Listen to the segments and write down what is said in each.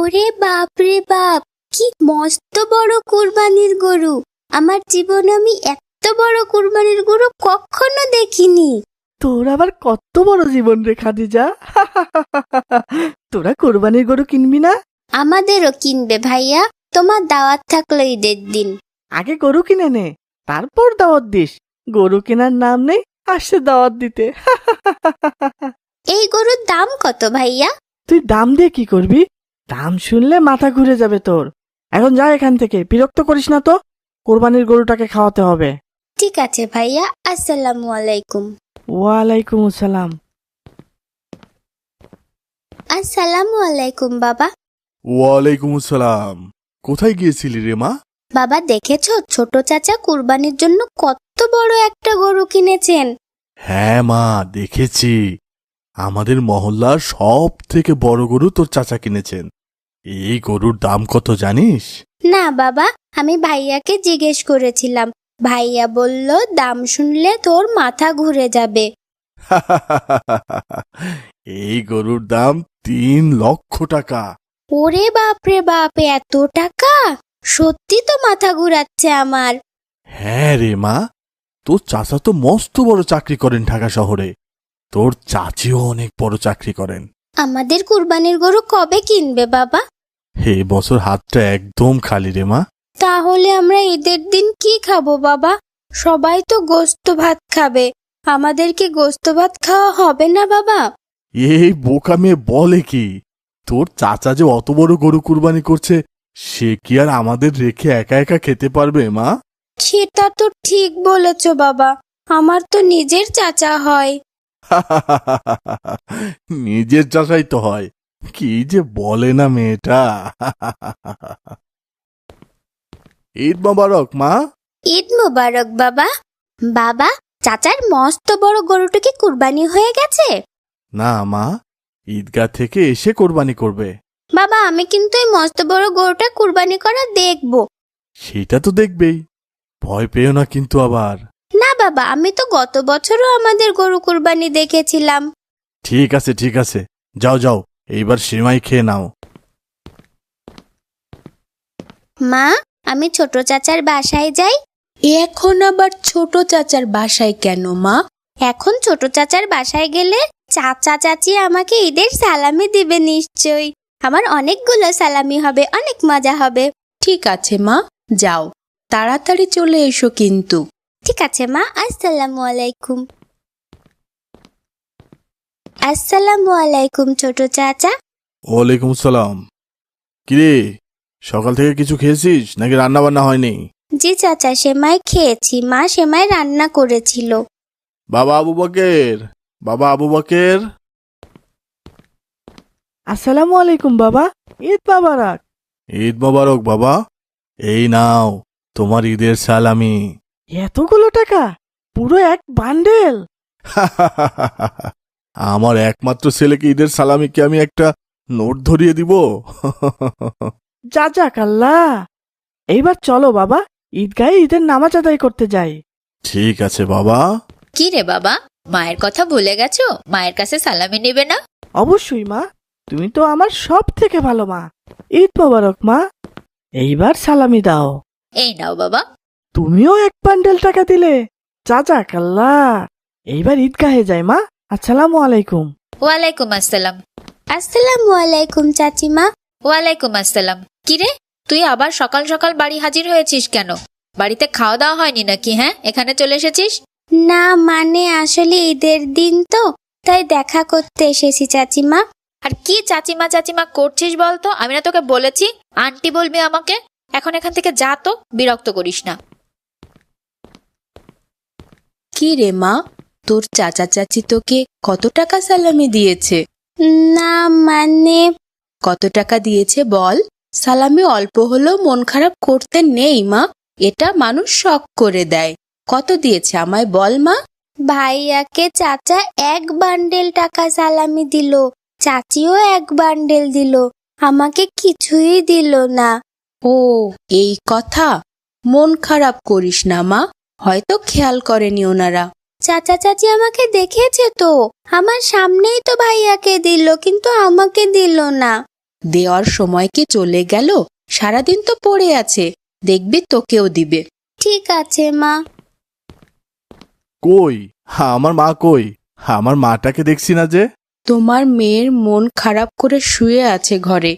ওরে বাপ রে বাপ, কি মস্ত বড় কুরবানির গরু! আমার জীবনে আমি এত বড় কুরবানির গরু কখনো দেখিনি। তোর আবার কত বড় জীবন রে খাদিজা। তোরা কোরবানির গরু কিনবি না? আমাদেরও কিনবে ভাইয়া, তোমার দাওয়াত থাকলো ঈদের দিন। আগে গরু কিনে নে, তারপর দাওয়াত দিস। গরু কেনার নাম নেই, আসছে দাওয়াত দিতে। এই গরুর দাম কত ভাইয়া? তুই দাম দিয়ে কি করবি? দাম শুনলে মাথা ঘুরে যাবে তোর। এখন যা এখান থেকে, বিরক্ত করিস না তো। কোরবানির গরুটাকে খাওয়াতে হবে। ঠিক আছে ভাইয়া, আসসালামু আলাইকুম। ওয়ালাইকুম আসসালাম। আসসালামু আলাইকুম বাবা। ওয়ালাইকুম আসসালাম। কোথায় গিয়েছিলি রে মা? বাবা দেখেছো, ছোট চাচা কুরবানির জন্য কত বড় একটা গরু কিনেছেন। হ্যাঁ মা, দেখেছি। আমাদের মহল্লার সব থেকে বড় গরু তোর চাচা কিনেছেন। এই গরুর দাম কত জানিস? না বাবা, আমি ভাইয়াকে জিজ্ঞেস করেছিলাম। ভাইয়া বলল দাম শুনলে তোর মাথা ঘুরে যাবে। এই গরুর দাম 3 লক্ষ টাকা। ওরে বাপ রে বাপ, এত টাকা! সত্যি তো মাথা ঘুরাচ্ছে আমার। হ্যাঁ রে মা, তোর চাচা তো মস্ত বড় চাকরি করেন ঢাকা শহরে। তোর চাচিও অনেক বড় চাকরি করেন। আমাদের কুরবানির গরু কবে কিনবে বাবা? হে বছর হাতটা একদম খালি রে মা। তাহলে আমরা ঈদের দিন কি খাবো বাবা? সবাই তো গোস্ত ভাত খাবে, আমাদের কি গোস্ত ভাত খাওয়া হবে না বাবা? এই বোকা মেয়ে বলে কি? তোর চাচা যে অত বড় গরু কুরবানি করছে, সে কি আর আমাদের রেখে একা একা খেতে পারবে মা? সেটা তো ঠিক বলেছ বাবা, আমার তো নিজের চাচা হয়। নিজের চাচাই তো হয়। কি যে বলে না মেয়েটা। ঈদ মোবারক মা। ঈদ মোবারক বাবা। বাবা, চাচার মস্ত বড় গরুটা কি কুরবানি হয়ে গেছে? না মা, ঈদগাহ থেকে এসে কোরবানি করবে। বাবা, আমি কিন্তু এই মস্ত বড় গরুটা কুরবানি করা দেখবো। সেটা তো দেখবেই, ভয় পেও না কিন্তু আবার। না বাবা, আমি তো গত বছরও আমাদের গরু কুরবানি দেখেছিলাম। ঠিক আছে ঠিক আছে, যাও যাও, এইবার সেমাই খেয়ে নাও। মা, আমি ছোট চাচার বাসায় যাই। এখন আবার ছোট চাচার বাসায় কেন মা? এখন ছোট চাচার বাসায় গেলে চাচা চাচি আমাকে ঈদের সালামি দিবে নিশ্চয়ই। আমার অনেকগুলো সালামি হবে, অনেক মজা হবে। ঠিক আছে মা, যাও, তাড়াতাড়ি চলে এসো কিন্তু। ঠিক আছে মা, আসসালামু আলাইকুম। আসসালামু আলাইকুম ছোট চাচা। ওয়ালাইকুম সালাম। কিরে, সকাল থেকে কিছু খেয়েছিস নাকি রান্না বান্না হয়নি? জি চাচা, সেমাই খেয়েছি, মা সেমাই রান্না করেছিল। বাবা আবু বকের, বাবা আবু বকের। আসসালামু আলাইকুম বাবা, ঈদ মোবারক। ঈদ মোবারক বাবা। এই নাও তোমার ঈদের সালামি। এতগুলো টাকা? পুরো এক বান্ডেল? আমার একমাত্র ছেলেকে ঈদের সালামিকে আমি একটা নোট ধরিয়ে দিব? জাযাকাল্লাহ। এইবার চলো বাবা, ঈদগাহে ঈদের নামাজ আদায় করতে যাই। ঠিক আছে বাবা। কি রে বাবা, মায়ের কথা ভুলে গেছো? মায়ের কাছে সালামি নেবে না? অবশ্যই মা, তুমি তো আমার সব থেকে ভালো মা। ঈদ মোবারক মা। এইবার সালামি দাও। এই নাও বাবা। তুমিও এক বান্ডেল টাকা দিলে, জাযাকাল্লাহ। এইবার ঈদগাহে যাই মা। আসসালামু আলাইকুম। ওয়ালাইকুম আসসালাম। আসসালামু আলাইকুম চাচিমা। ওয়ালাইকুম আসসালাম। কিরে, তুই আবার সকাল সকাল বাড়ি হাজির হয়েছিস কেন? বাড়িতে খাওয়া দাওয়া হয়নি নাকি? হ্যাঁ, এখানে চলে এসেছিস? না মানে আসলে ঈদের দিন তো, তাই দেখা করতে এসেছি চাচিমা। আর কি চাচিমা চাচিমা করছিস বলতো? আমি না তোকে বলেছি আন্টি বলবি আমাকে? এখন এখান থেকে যা তো, বিরক্ত করিস না। কি রে মা, তোর চাচা চাচি তোকে কত টাকা সালামি দিয়েছে? না মানে কত টাকা দিয়েছে বল? সালামি অল্প হলেও মন খারাপ করতে নেই মা, এটা মানুষ শখ করে দেয়। কত দিয়েছে আমায় বল মা। ভাইয়াকে চাচা এক বান্ডেল টাকা সালামি দিল, চাচিও এক বান্ডেল দিল, আমাকে কিছুই দিল না। ও, এই কথা। মন খারাপ করিস না মা, হয়তো খেয়াল করেনি ওনারা। চাচা চাচি আমাকে দেখেছে তো, আমার সামনেই তো ভাইয়াকে দিল, কিন্তু আমাকে দিল না। দেওয়ার সময় কি চলে গেল? সারাদিন তো পড়ে আছে, দেখবি তোকেও দিবে। ঠিক আছে মা। কই আমার মা কই? আমার মাটাকে দেখছি না যে। তোমার মেয়ের মন খারাপ করে শুয়ে আছে ঘরে।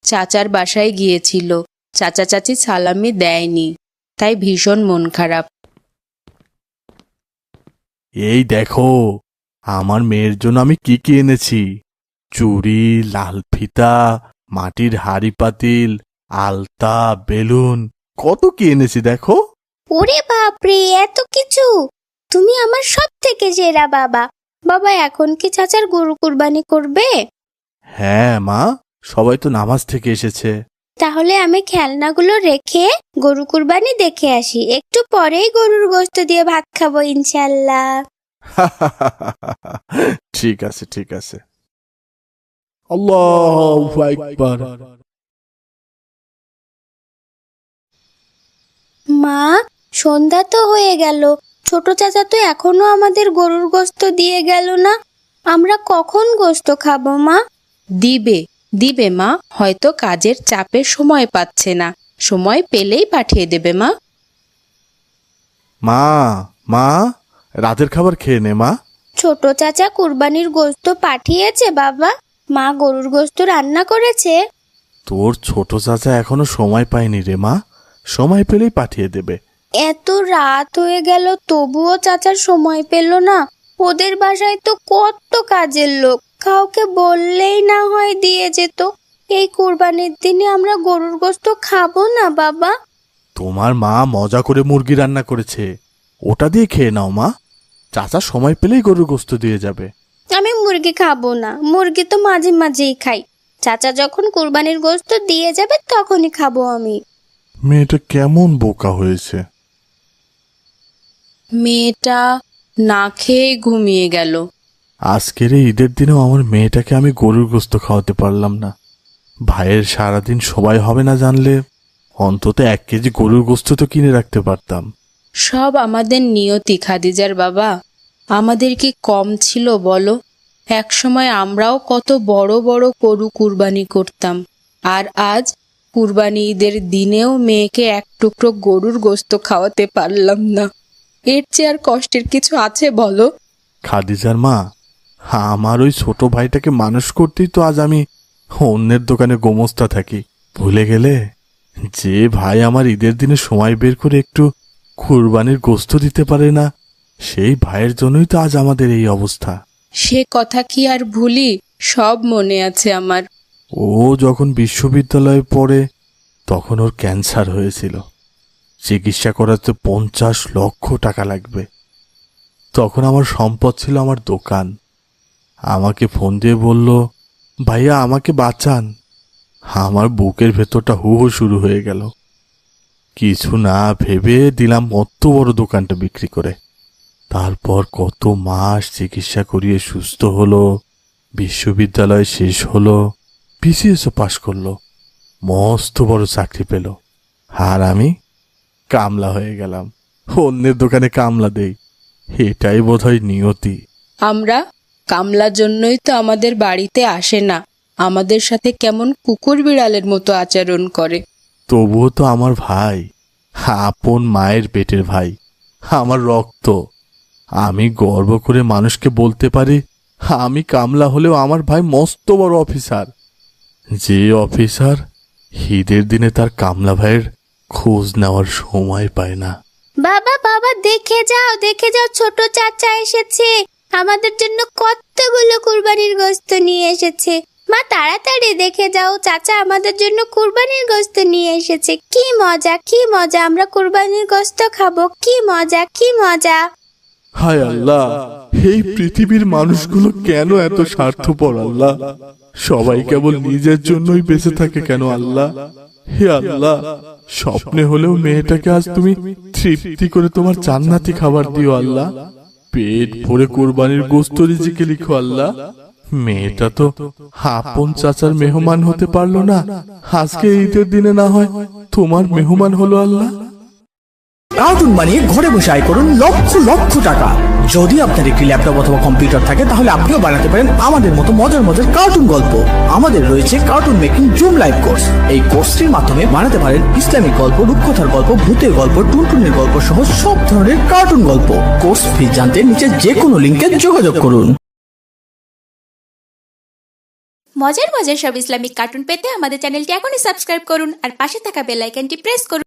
চাচার বাসায় গিয়েছিল, চাচা চাচি সালামি দেয়নি, তাই ভীষণ মন খারাপ। এই দেখো আমার মেয়ের জন্য আমি কি কি এনেছি। চুড়ি, লাল ফিতা, মাটির হাড়ি পাতিল, আলতা, বেলুন, কত কি এনেছি দেখো। ওরে বাপরে, এত কিছু! তুমি আমার সব থেকে সেরা বাবা। বাবা, এখন কি চাচার গরু কুরবানি করবে? হ্যাঁ মা, সবাই তো নামাজ থেকে এসেছে। তাহলে আমি খেলনাগুলো রেখে গরু কুরবানি দেখে আসি। একটু পরেই গরুর গোশত দিয়ে ভাত খাবো ইনশাল্লাহ। ঠিক আছে ঠিক আছে। আল্লাহু আকবার। মা, সন্ধ্যা তো হয়ে গেল। ছোট চাচা তো এখনো আমাদের গরুর গোশত দিয়ে গেল না। আমরা কখন গোশত খাবো মা? দিবে দিবে মা, হয়তো কাজের চাপে সময় পাচ্ছে না, সময় পেলেই পাঠিয়ে দেবে মা। মা মা, রাতের খাবার খেয়ে নে মা। ছোট চাচা কুরবানির গোশত পাঠিয়েছে বাবা। মা গরুর গোশত রান্না করেছে। তোর ছোট চাচা এখনো সময় পায়নি রে মা, সময় পেলেই পাঠিয়ে দেবে। এত রাত হয়ে গেল তবুও চাচার সময় পেল না। ওদের বাসায় তো কত কাজের লোক, কাউকে বললেই না হয় দিয়ে যেত। এই কুরবানির দিনে আমরা গরুর গোশত খাবো না বাবা। তোমার মা মজা করে মুরগি রান্না করেছে, ওটা দিয়ে খেয়ে নাও মা। চাচা সময় পেলেই গরুর গোশত দিয়ে যাবে। আমি মুরগি খাবো না, মুরগি তো মাঝে মাঝেই খাই। চাচা যখন কুরবানির গোশত দিয়ে যাবে তখনই খাবো আমি। মেয়েটা কেমন বোকা হয়েছে। মেয়েটা না খেয়ে ঘুমিয়ে গেল। আজকের এই ঈদের দিনেও আমার মেয়েটাকে আমি গরুর গোশত খাওয়াতে পারলাম না। ভাইয়ের সারাদিন সবাই হবে না জানলে অন্তত 1 কেজি গরুর গোশত তো কিনে রাখতে পারতাম। সব আমাদের নিয়তি খাদিজার বাবা। আমাদের কি কম ছিল বলো? একসময় আমরাও কত বড় বড় গরু কুরবানি করতাম, আর আজ কুরবানি ঈদের দিনেও মেয়েকে এক টুকরো গরুর গোশত খাওয়াতে পারলাম না। এর চেয়ে আর কষ্টের কিছু আছে বলো? খাদিজার মা, আমার ওই ছোট ভাইটাকে মানুষ করতেই তো আজ আমি অন্যের দোকানে গোমস্তা থাকি। ভুলে গেলে? যে ভাই আমার ঈদের দিনে সময় বের করে একটু কুরবানির গোশত দিতে পারে না, সেই ভাইয়ের জন্যই তো আজ আমাদের এই অবস্থা। সে কথা কি আর ভুলি, সব মনে আছে আমার। ও যখন বিশ্ববিদ্যালয়ে পড়ে তখন ওর ক্যান্সার হয়েছিল। চিকিৎসা করাতে 50 লক্ষ টাকা লাগবে। তখন আমার সম্পদ ছিল আমার দোকান। আমাকে ফোন দিয়ে বলল, ভাইয়া আমাকে বাঁচান। আমার বুকের ভেতরটা হু হু শুরু হয়ে গেল। কিছু না ভেবে দিলাম অত বড় দোকানটা বিক্রি করে। তারপর কত মাস চিকিৎসা করিয়ে সুস্থ হলো, বিশ্ববিদ্যালয় শেষ হলো, বিসিএসও পাশ করলো, মস্ত বড় চাকরি পেল। আর আমি কামলা হয়ে গেলাম, অন্যের দোকানে কামলা দেই। এটাই বোধহয় নিয়তি। আমরা কামলার জন্যই তো আমাদের বাড়িতে আসে না, আমাদের সাথে কেমন কুকুর বিড়ালের মতো আচরণ করে। তবুও তো আমার ভাই, আপন মায়ের পেটের ভাই, আমার রক্ত। আমি গর্ব করে মানুষকে বলতে পারি আমি কামলা হলেও আমার ভাই মস্ত বড় অফিসার। যে অফিসার ঈদের দিনে তার কামলা ভাইয়ের খোঁজ নেওয়ার সময় পায় না। বাবা বাবা, দেখে যাও দেখে যাও, ছোট চাচা এসেছে। আমাদের জন্য কতগুলো কুরবানির গোশত নিয়ে এসেছে। মা তাড়াতাড়ি দেখে যাও, চাচা আমাদের জন্য কুরবানির গোশত নিয়ে এসেছে। কি মজা কি মজা, আমরা কুরবানির গোশত খাবো। কি মজা কি মজা। হায় আল্লাহ, এই পৃথিবীর মানুষগুলো কেন এত স্বার্থপর আল্লাহ? সবাই কেবল নিজের জন্যই বেঁচে থাকে কেন আল্লাহ? হে আল্লাহ, স্বপ্নে হলেও মেয়েটাকে আজ তুমি তৃপ্তি করে তোমার জান্নাতি খাবার দিও আল্লাহ। পেট ভরে কুরবানির গোশত রিজিকে লিখো আল্লাহ। মেয়েটা তো আপন চাচার মেহমান হতে পারলো না, আজকে ঈদের দিনে না হয় তোমার মেহমান হলো আল্লাহ। কার্টুন বানিয়ে ঘরে বসে আয় করুন লক্ষ লক্ষ টাকা। যদি আপনার একটি ল্যাপটপ অথবা কম্পিউটার থাকে তাহলে আপনিও বানাতে পারেন আমাদের মতো মজার মজার কার্টুন গল্প। আমাদের রয়েছে cartoon making zoom live course. এই কোর্সটির মাধ্যমে বানাতে পারেন ইসলামিক গল্প, রূপকথার গল্প, ভূতের গল্প, টুনটুনের গল্প সহ সব ধরনের কার্টুন গল্প। কোর্স ফি জানতে নিচে যে কোনো লিঙ্কে যোগাযোগ করুন। মজার মজার সব ইসলামিক কার্টুন পেতে আমাদের চ্যানেলটি এখনই সাবস্ক্রাইব করুন আর পাশে থাকা বেল আইকনটি প্রেস করুন।